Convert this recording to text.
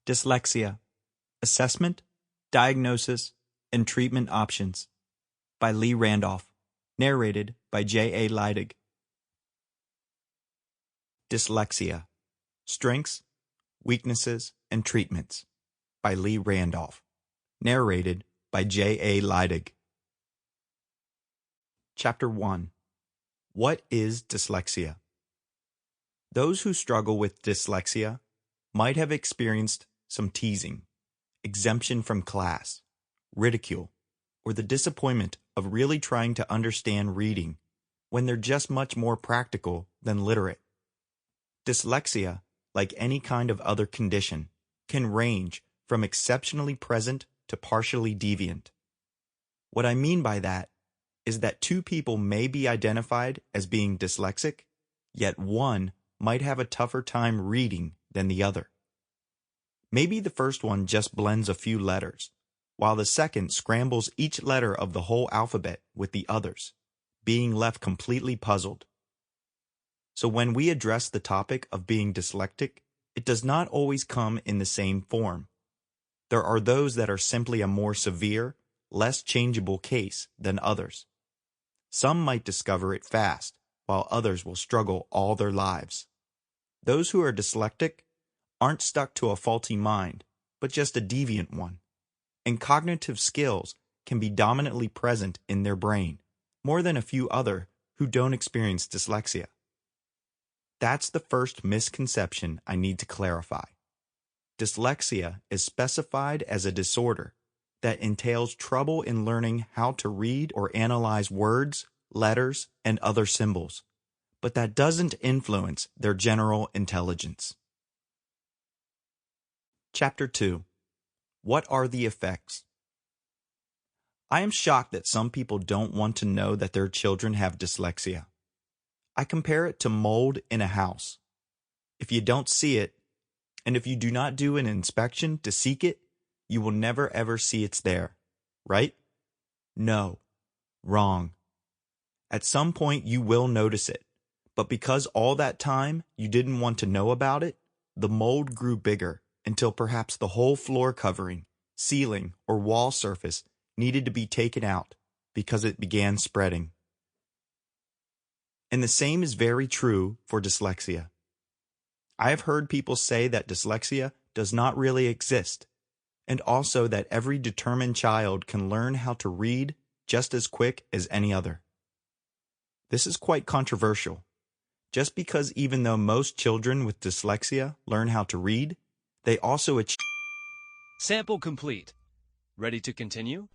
Dyslexia, Assessment, Diagnosis, and Treatment Options by Randalph, narrated by J.A. Lydick. Dyslexia, Strengths, Weaknesses, and Treatments by Randalph, narrated by J.A. Lydick. Chapter 1. What is dyslexia? Those who struggle with dyslexia might have experienced some teasing, exemption from class, ridicule, or the disappointment of really trying to understand reading when they're just much more practical than literate. Dyslexia, like any kind of other condition, can range from exceptionally present to partially deviant. What I mean by that is that two people may be identified as being dyslexic, yet one might have a tougher time reading than the other. Maybe the first one just blends a few letters, while the second scrambles each letter of the whole alphabet with the others, being left completely puzzled. So when we address the topic of being dyslexic, it does not always come in the same form. There are those that are simply a more severe, less changeable case than others. Some might discover it fast, while others will struggle all their lives. Those who are dyslexic aren't stuck to a faulty mind, but just a deviant one, and cognitive skills can be dominantly present in their brain, more than a few other who don't experience dyslexia. That's the first misconception I need to clarify. Dyslexia is specified as a disorder that entails trouble in learning how to read or analyze words, letters, and other symbols, but that doesn't influence their general intelligence. Chapter 2. What are the effects? I am shocked that some people don't want to know that their children have dyslexia. I compare it to mold in a house. If you don't see it, and if you do not do an inspection to seek it, you will never ever see it's there, right? No. Wrong. At some point you will notice it, but because all that time you didn't want to know about it, the mold grew bigger until perhaps the whole floor covering, ceiling, or wall surface needed to be taken out because it began spreading. And the same is very true for dyslexia. I have heard people say that dyslexia does not really exist, and also that every determined child can learn how to read just as quick as any other. This is quite controversial, just because even though most children with dyslexia learn how to read, they also achieve. Sample complete. Ready to continue?